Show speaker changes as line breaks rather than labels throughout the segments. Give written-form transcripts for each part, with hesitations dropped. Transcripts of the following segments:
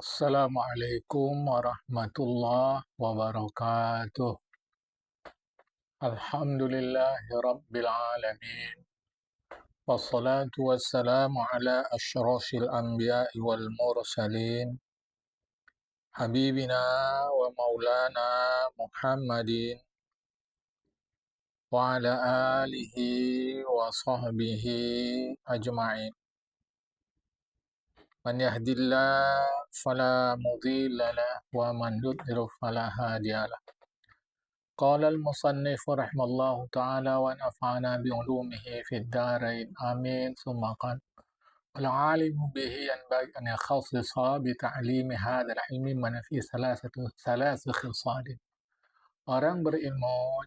Assalamualaikum warahmatullahi wabarakatuh. Alhamdulillahi rabbil alamin. Wassalatu wassalamu ala asyrafil anbiya'i wal mursalin. Habibina wa maulana Muhammadin wa ala alihi wa sahbihi ajma'in. Man yahdillah fala mudilla lah wa man yudlil fala hadiyalah. قال المصنف رحمه الله تعالى ونفعنا بعلومه في الدارين آمين ثم قال والعالم به ينبغي أن يخصص بتعليم هذا العلم من في ثلاث خصال. Orang berilmu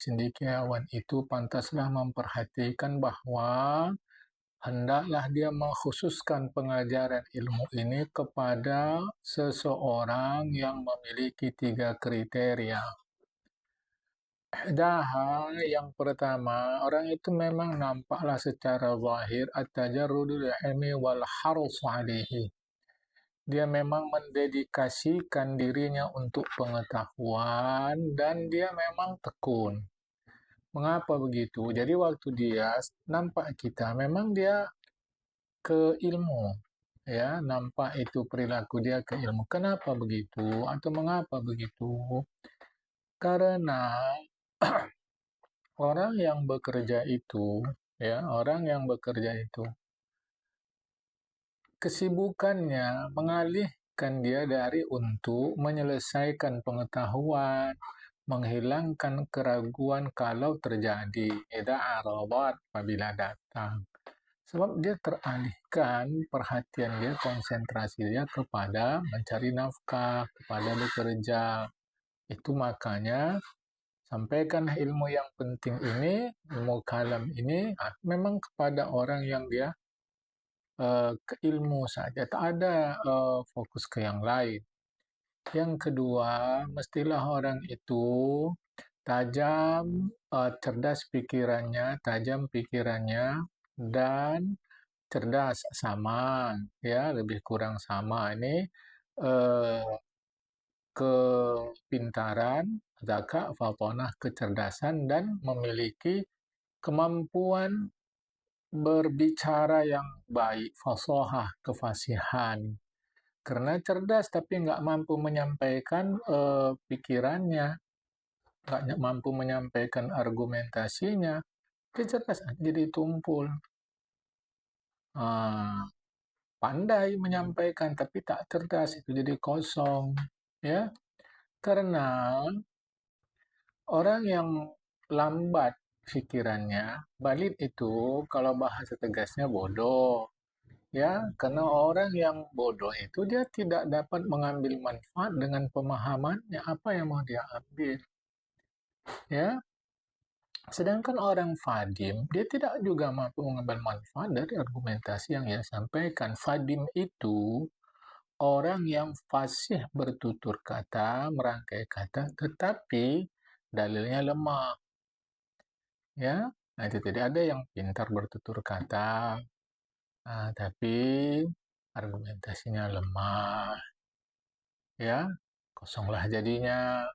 cendekiawan itu pantaslah memperhatikan bahwa hendaklah dia mengkhususkan pengajaran ilmu ini kepada seseorang yang memiliki 3 kriteria. Ihdaha, yang pertama, orang itu memang nampaklah secara zahir at-tajarrudul ilmi wal harsu alaihi. Dia memang mendedikasikan dirinya untuk pengetahuan dan dia memang tekun. Mengapa begitu? Jadi waktu dia nampak kita, memang dia ke ilmu, ya, nampak itu perilaku dia ke ilmu. Kenapa begitu? Atau mengapa begitu? Karena orang yang bekerja itu, kesibukannya mengalihkan dia dari untuk menyelesaikan pengetahuan, menghilangkan keraguan kalau terjadi, idza aradat, apabila datang. Sebab dia teralihkan perhatian dia, konsentrasi dia kepada mencari nafkah, kepada bekerja. Itu makanya sampaikanlah ilmu yang penting ini, ilmu kalam ini, memang kepada orang yang dia ke ilmu saja, tak ada fokus ke yang lain. Yang kedua, mestilah orang itu tajam, cerdas pikirannya, dan cerdas sama, ya, lebih kurang sama. Ini eh, kepintaran, zaka, fatonah, kecerdasan, dan memiliki kemampuan berbicara yang baik, fasohah, kefasihan. Karena cerdas tapi nggak mampu menyampaikan pikirannya, nggak mampu menyampaikan argumentasinya, dia cerdas jadi tumpul. Pandai menyampaikan tapi tak cerdas, itu jadi kosong, ya. Karena orang yang lambat pikirannya, balit itu kalau bahasa tegasnya bodoh. Ya, karena orang yang bodoh itu dia tidak dapat mengambil manfaat dengan pemahamannya, apa yang mau dia ambil. Ya, sedangkan orang fadim, dia tidak juga mampu mengambil manfaat dari argumentasi yang ia sampaikan. Fadim itu orang yang fasih bertutur kata, merangkai kata, tetapi dalilnya lemah. Ya, nah itu tadi ada yang pintar bertutur kata, tapi argumentasinya lemah, ya, kosonglah jadinya.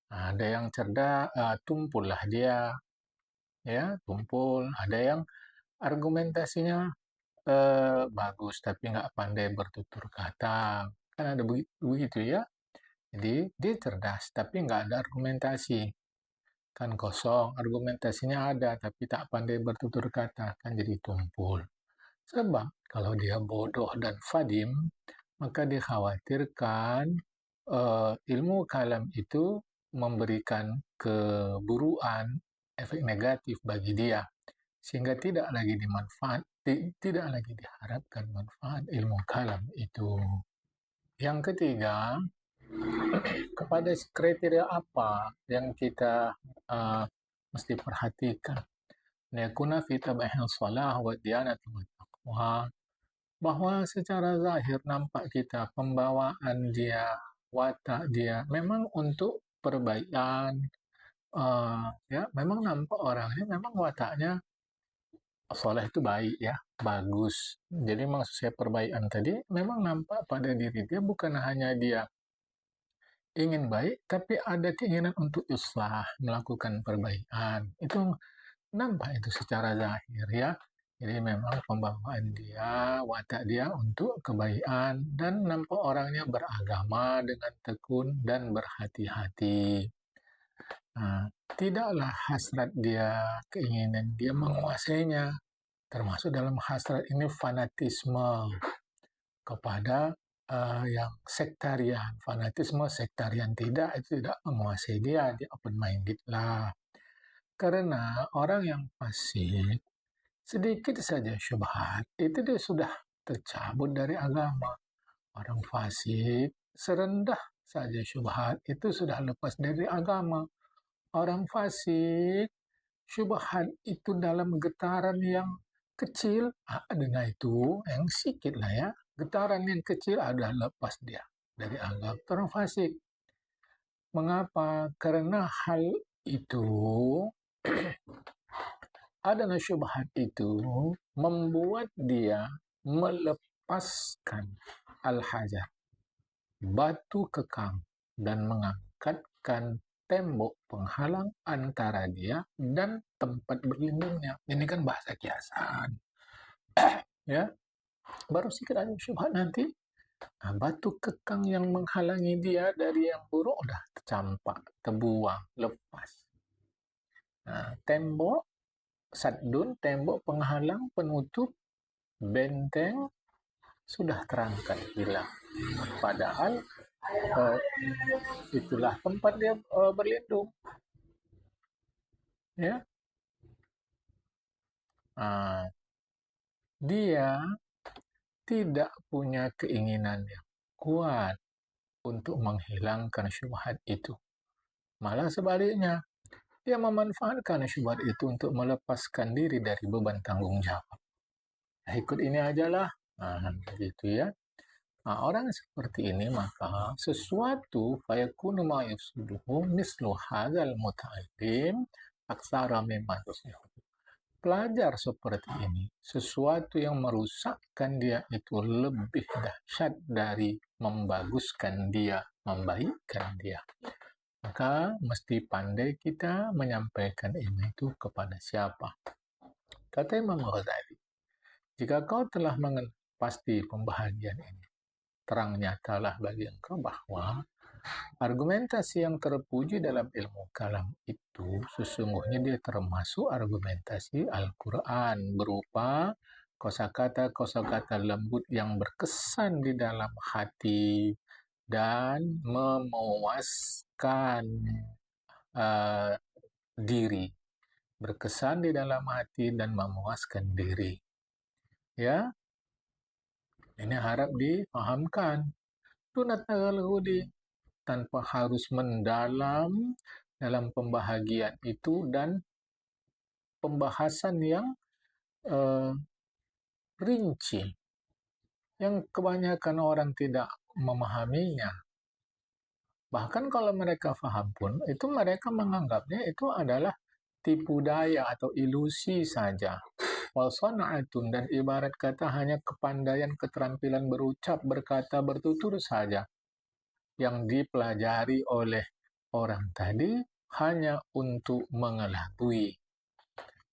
Ada yang cerdas, tumpullah dia, ya, tumpul. Ada yang argumentasinya bagus tapi nggak pandai bertutur kata, kan ada begitu, ya. Jadi dia cerdas tapi nggak ada argumentasi, kan kosong. Argumentasinya ada tapi tak pandai bertutur kata, kan jadi tumpul. Sebab kalau dia bodoh dan fadim, maka dikhawatirkan ilmu kalam itu memberikan keburukan, efek negatif bagi dia, sehingga tidak lagi diharapkan manfaat ilmu kalam itu. Yang ketiga, kepada kriteria apa yang kita mesti perhatikan? Yakuna fi tabahil salah wa diyanati wa taqwa, bahwa secara zahir nampak kita pembawaan dia, watak dia memang untuk perbaikan, ya, memang nampak orangnya memang wataknya soleh itu baik ya, bagus. Jadi maksud saya perbaikan tadi memang nampak pada diri dia bukan hanya dia ingin baik, tapi ada keinginan untuk islah, melakukan perbaikan. Itu nampak itu secara zahir ya. Jadi memang pembawaan dia, watak dia untuk kebaikan dan nampak orangnya beragama dengan tekun dan berhati-hati. Nah, tidaklah hasrat dia, keinginan dia menguasainya. Termasuk dalam hasrat ini fanatisme kepada yang sektarian. Fanatisme sektarian tidak, itu tidak menguasai dia, dia open minded lah. Karena orang yang fasik, sedikit saja syubhat, itu dia sudah tercabut dari agama. Orang fasik, serendah saja syubhat, itu sudah lepas dari agama. Orang fasik, syubhat itu dalam getaran yang kecil, dengan itu yang sedikit lah ya. Getaran yang kecil ada lepas dia dari agama. Orang fasik. Mengapa? Karena hal itu adanya syubhat itu membuat dia melepaskan al-hajar, batu kekang, dan mengangkatkan tembok penghalang antara dia dan tempat berlindungnya. Ini kan bahasa kiasan. Ya, baru sedikit ada syubhat nanti. Nah, batu kekang yang menghalangi dia dari yang buruk udah tercampak, terbuang, lepas. Nah, tembok sadun, tembok penghalang, penutup, benteng sudah terangkat hilang. Padahal itulah tempat dia berlindung. Ya, dia tidak punya keinginan yang kuat untuk menghilangkan syubhat itu. Malah sebaliknya, dia memanfaatkan syubhat itu untuk melepaskan diri dari beban tanggung jawab. Nah, ikut ini ajalah. Begitu ya. Nah, orang seperti ini maka sesuatu fayakunu ma yafsuduhu mislu hadzal muta'allim aksara mimma yuslihu. Pelajar seperti ini, sesuatu yang merusakkan dia itu lebih dahsyat dari membaguskan dia, membaikkan dia. Maka mesti pandai kita menyampaikan ilmu itu kepada siapa. Kata Imam Ghazali, jika kau telah mengenal pasti pembahagian ini, terang nyatalah bagi engkau bahwa argumentasi yang terpuji dalam ilmu kalam itu sesungguhnya dia termasuk argumentasi Al-Quran berupa kosakata-kosakata lembut yang berkesan di dalam hati dan memuaskan diri. Berkesan di dalam hati dan memuaskan diri. Ya, ini harap dipahamkan. Dunat nagalhudi, tanpa harus mendalam dalam pembahagian itu dan pembahasan yang rinci, yang kebanyakan orang tidak memahaminya. Bahkan kalau mereka faham pun, itu mereka menganggapnya itu adalah tipu daya atau ilusi saja. Walsana'atun, dan ibarat kata hanya kepandaian, keterampilan berucap, berkata, bertutur saja yang dipelajari oleh orang tadi hanya untuk mengelabui.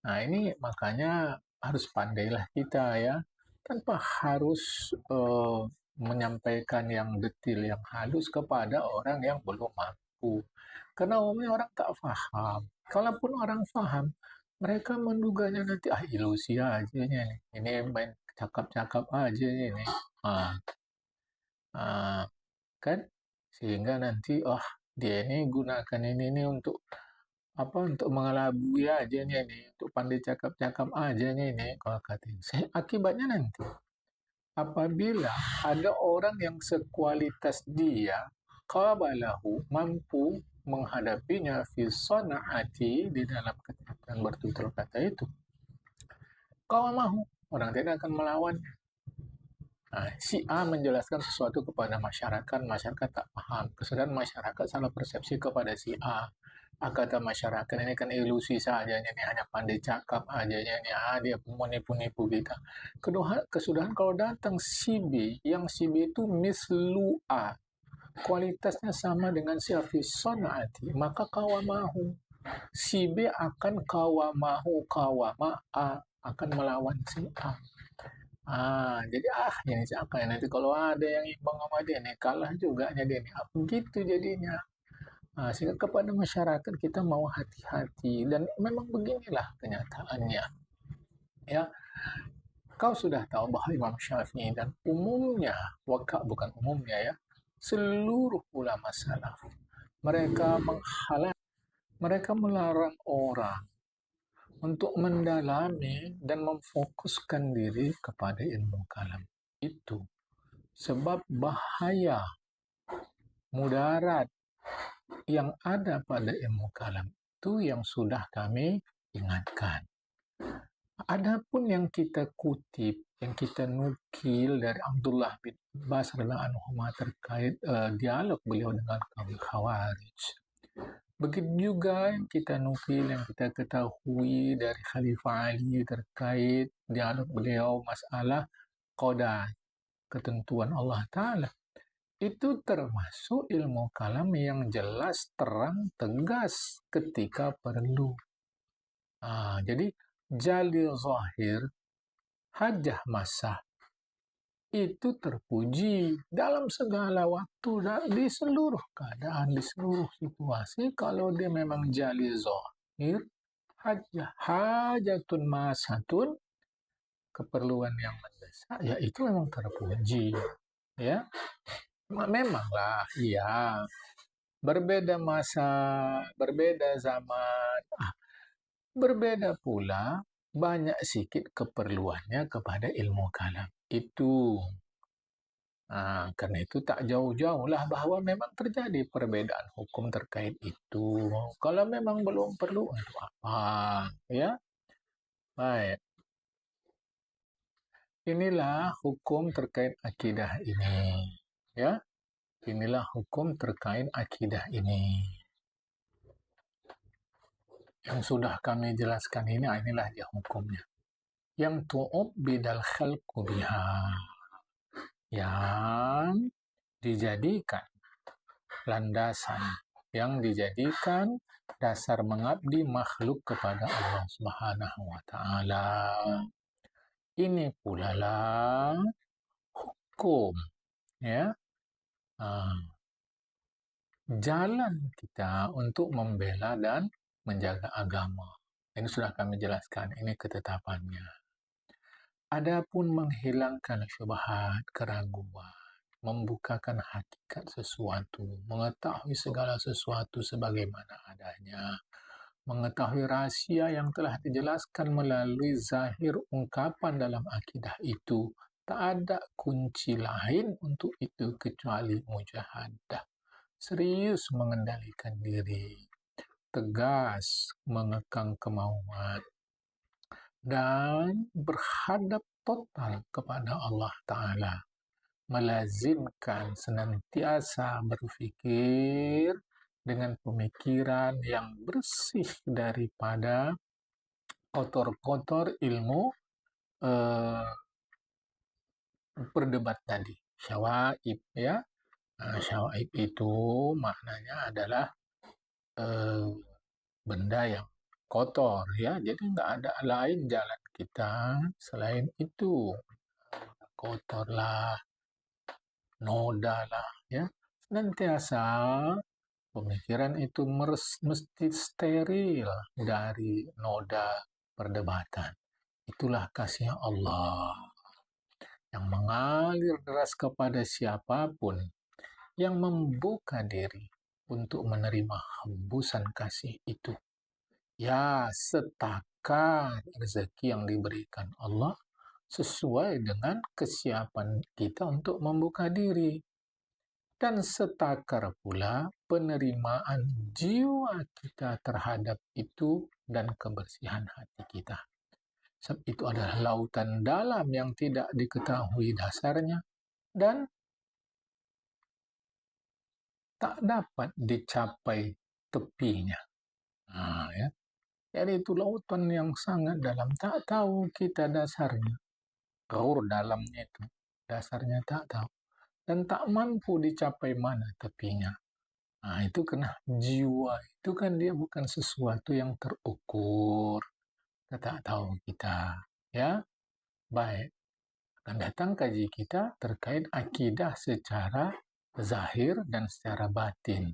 Nah, ini makanya harus pandailah kita ya, tanpa harus menyampaikan yang detail, yang halus kepada orang yang belum mampu. Karena umumnya orang tak faham. Kalaupun orang faham, mereka menduganya nanti ilusi aja nih. Ini main cakap-cakap aja ini. Kan? Sehingga nanti dia ini gunakan ini untuk apa, untuk mengelabui aja nih, untuk pandai cakap-cakap aja nih, kalau katanya. Akibatnya nanti apabila ada orang yang sekualitas dia, qabalahu, mampu menghadapinya fi sana'ati, di dalam keterangan bertutur kata itu, qawamahu, orang tidak akan melawan. Si A menjelaskan sesuatu kepada masyarakat, masyarakat tak paham. Kemudian masyarakat salah persepsi kepada si A. Kata masyarakat ini kan ilusi saja, ini hanya pandai cakap aja, ini dia menipu-nipu kita. Kesudahan kalau datang si B, yang si B itu mislu A, kualitasnya sama dengan si A fi sonati, maka kawamahu. Si B akan kawamahu, kawama A, akan melawan si A. Jadi ini si akan nanti kalau ada yang imbang sama dia nih, kalah juga dia nih. Begitu jadinya. Sehingga kepada masyarakat kita mau hati-hati dan memang beginilah kenyataannya. Ya, kau sudah tahu bahwa Imam Syafi'i dan umumnya, bukan umumnya ya, seluruh ulama salaf mereka mereka melarang orang untuk mendalami dan memfokuskan diri kepada ilmu kalam itu sebab bahaya mudarat yang ada pada ilmu kalam itu yang sudah kami ingatkan. Adapun yang kita kutip, yang kita nukil dari Abdullah bin Abbas radhiyallahu anhu terkait dialog beliau dengan kaum Khawarij. Begitu juga yang kita nukil, yang kita ketahui dari Khalifah Ali terkait dialog beliau masalah qada, ketentuan Allah Ta'ala. Itu termasuk ilmu kalam yang jelas, terang, tegas ketika perlu. Jadi jalil zahir, hajah masah itu terpuji dalam segala waktu, di seluruh keadaan, di seluruh situasi. Kalau dia memang jalil zahir, hajatun masatun, keperluan yang mendesak, ya itu memang terpuji. Ya, memanglah, iya. Berbeda masa, berbeda zaman, berbeda pula banyak sikit keperluannya kepada ilmu kalam itu. Karena itu tak jauh-jauh lah bahwa memang terjadi perbedaan hukum terkait itu. Kalau memang belum perlu, untuk apa? Ya, baik. Inilah hukum terkait akidah ini. Ya, inilah hukum terkait akidah ini. Yang sudah kami jelaskan ini, inilah dia hukumnya. Yang tu'ubbidal khalqu biha, yang dijadikan landasan, yang dijadikan dasar mengabdi makhluk kepada Allah Subhanahu wa Ta'ala. Ini pula lah hukum, ya, jalan kita untuk membela dan menjaga agama. Ini sudah kami jelaskan, ini ketetapannya. Adapun menghilangkan syubhat, keraguan, membukakan hakikat sesuatu, mengetahui segala sesuatu sebagaimana adanya, mengetahui rahasia yang telah dijelaskan melalui zahir ungkapan dalam akidah itu. Tak ada kunci lain untuk itu kecuali mujahadah. Serius mengendalikan diri, tegas mengekang kemauan, dan berhadap total kepada Allah Ta'ala. Melazimkan senantiasa berfikir dengan pemikiran yang bersih daripada kotor-kotor ilmu berdebat tadi. Syawaib, ya. Syawaib itu maknanya adalah benda yang kotor, ya. Jadi nggak ada lain jalan kita selain itu. Kotorlah, noda lah, ya. Senantiasa pemikiran itu mesti steril dari noda perdebatan. Itulah kasih Allah yang mengalir deras kepada siapapun yang membuka diri untuk menerima hembusan kasih itu. Ya, setakat rezeki yang diberikan Allah sesuai dengan kesiapan kita untuk membuka diri. Dan setakar pula penerimaan jiwa kita terhadap itu dan kebersihan hati kita. Sebab itu adalah lautan dalam yang tidak diketahui dasarnya dan tak dapat dicapai tepinya. Nah, ya. Jadi itu lautan yang sangat dalam, tak tahu kita dasarnya, gaur dalamnya itu, dasarnya tak tahu, dan tak mampu dicapai mana tepinya. Nah, itu kena jiwa, itu kan dia bukan sesuatu yang terukur, kita tak tahu kita, ya. Baik, akan datang kaji kita terkait akidah secara zahir dan secara batin,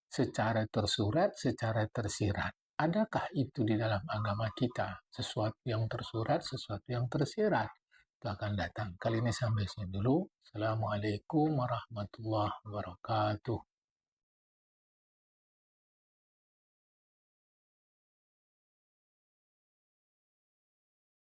secara tersurat, secara tersirat. Adakah itu di dalam agama kita? Sesuatu yang tersurat, sesuatu yang tersirat. Itu akan datang. Kali ini sampai sini dulu. Assalamualaikum warahmatullahi wabarakatuh.